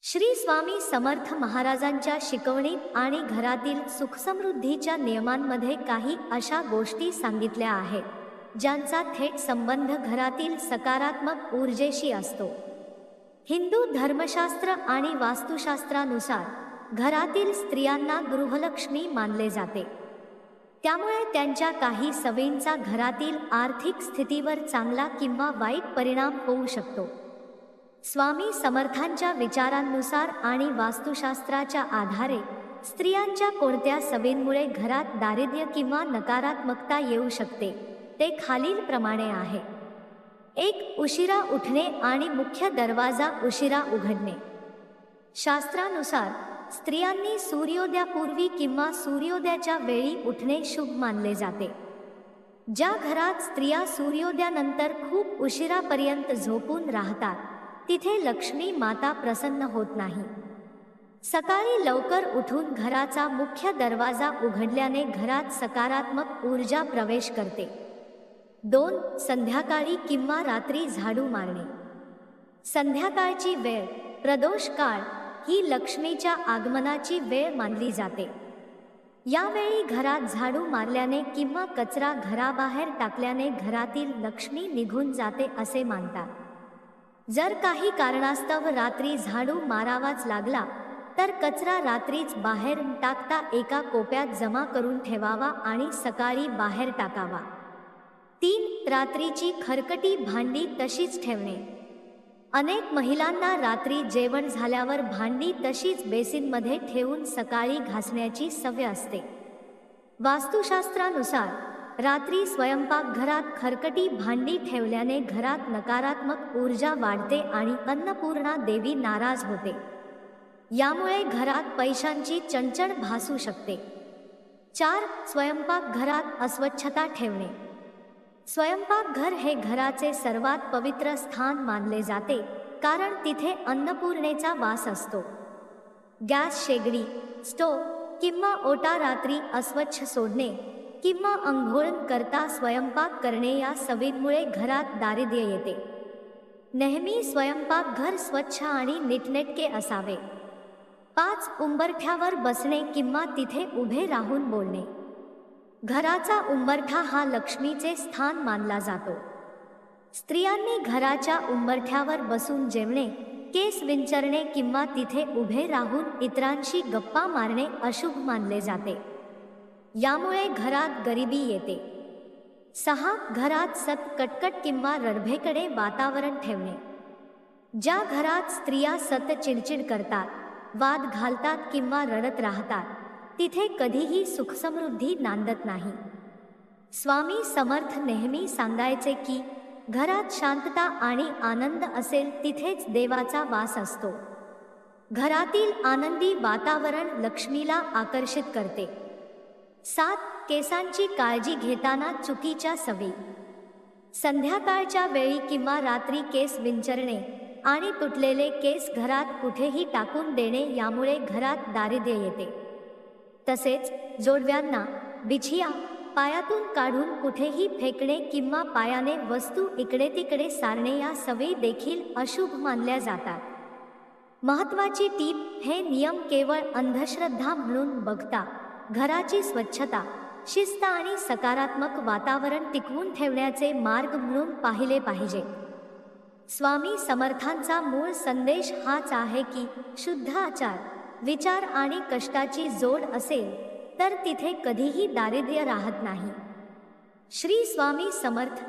श्री स्वामी समर्थ महाराजांच्या शिकवणीत आणि घरातील सुखसमृद्धीच्या नियमांमध्ये काही अशा गोष्टी सांगितल्या आहेत ज्यांचा थेट संबंध घरातील सकारात्मक ऊर्जेशी असतो। हिंदू धर्मशास्त्र आणि वास्तुशास्त्रानुसार घरातील स्त्रियांना गृहलक्ष्मी मानले जाते, त्यामुळे त्यांच्या काही सवयींचा घरातील आर्थिक स्थितीवर चांगला किंवा वाईट परिणाम होऊ शकतो। स्वामी समर्थांच्या विचारांनुसार आणि वास्तुशास्त्राच्या आधारे स्त्रियांच्या कोणत्या सवयींमुळे घरात दारिद्र्य किंवा नकारात्मकता येऊ शकते ते खालीलप्रमाणे आहे। 1. उशिरा उठणे आणि मुख्य दरवाजा उशिरा उघडणे। शास्त्रानुसार स्त्रियांनी सूर्योदयापूर्वी किंवा सूर्योदयाच्या वेळी उठणे शुभ मानले जाते। ज्या घरात स्त्रिया सूर्योदयानंतर खूप उशिरापर्यंत झोपून राहतात तिथे लक्ष्मी माता प्रसन्न होत नाही। सकाळी लवकर उठून घराचा मुख्य दरवाजा उघडल्याने घरात सकारात्मक ऊर्जा प्रवेश करते। 2. संध्याकाळी किंवा रात्री झाडू मारणे। संध्याकाळची वेळ प्रदोष काळ ही लक्ष्मीच्या आगमनाची वेळ मानली जाते। यावेळी घरात झाडू मारल्याने किंवा कचरा घराबाहेर टाकल्याने घरातील लक्ष्मी निघून जाते असे मानतात। जर काही कारणास्तव रात्री झाडू मारावाच लागला तर कचरा रात्रीच बाहेर न टाकता एका कोपऱ्यात जमा करून ठेवावा आणि सकाळी बाहेर टाकावा। 3. रात्रीची खरकटी भांडी तशीच ठेवणे। अनेक महिलांना रात्री जेवण झाल्यावर भांडी तशीच बेसिनमध्ये ठेवून सकाळी घासण्याची सवय असते। वास्तुशास्त्रानुसार रात्री स्वयंपाकघरात खरकटी भांडी ठेवल्याने घरात नकारात्मक ऊर्जा वाढते आणि अन्नपूर्णा देवी नाराज होते। यामुळे घरात पैशांची चणचण भासू शकते। 4. स्वयंपाकघरात अस्वच्छता ठेवणे। स्वयंपाकघर हे घराचे सर्वात पवित्र स्थान मानले जाते, कारण तिथे अन्नपूर्णेचा वास असतो। गॅस शेगडी, स्टोव किंवा ओटा रात्री अस्वच्छ सोडणे किंवा अंघोळ करता स्वयंपाक करणे या सवयींमुळे घरात दारिद्र्य येते। नेहमी स्वयंपाकघर स्वच्छ आणि नीटनेटके असावे। 5. उंबरठ्यावर बसणे किंवा तिथे उभे राहून बोलणे। घराचा उंबरठा हा लक्ष्मीचे स्थान मानला जातो। स्त्रियांनी घराच्या उंबरठ्यावर बसून जेवणे, केस विंचरणे किंवा तिथे उभे राहून इतरांशी गप्पा मारणे अशुभ मानले जाते। यामुळे घरात गरिबी येते। 6. घरात कटकट किंवा रडभेकडे वातावरण ठेवणे। ज्या घरात स्त्रिया चिडचिड करतात, वाद घालतात किंवा रडत राहतात तिथे कधीही सुखसमृद्धी नांदत नाही। स्वामी समर्थ नेहमी सांगायचे की घरात शांतता आणि आनंद असेल तिथेच देवाचा वास असतो। घरातील आनंदी वातावरण लक्ष्मीला आकर्षित करते। 7. केसांची काळजी घेताना चुकीच्या सवयी। संध्याकाळच्या वेळी किंवा रात्री केस विंचरणे आणि तुटलेले केस घरात कुठेही टाकून देणे यामुळे घरात दारिद्र्य येते। तसेच जोडव्यांना बिछिया पायातून काढून कुठेही फेकणे किंवा पायाने वस्तू इकडे तिकडे सारणे या सवयी देखील अशुभ मानल्या जातात। महत्त्वाची टीप: हे नियम केवळ अंधश्रद्धा म्हणून बघता घराची स्वच्छता, शिस्त आणि सकारात्मक वातावरण टिकवून ठेवण्याचे मार्ग म्हणून पाहिले पाहिजे। स्वामी समर्थांचा मूळ संदेश हाच आहे की शुद्ध आचार, विचार आणि कष्टाची जोड असेल तर तिथे कधीही दारिद्र्य राहत नाही। श्री स्वामी समर्थ।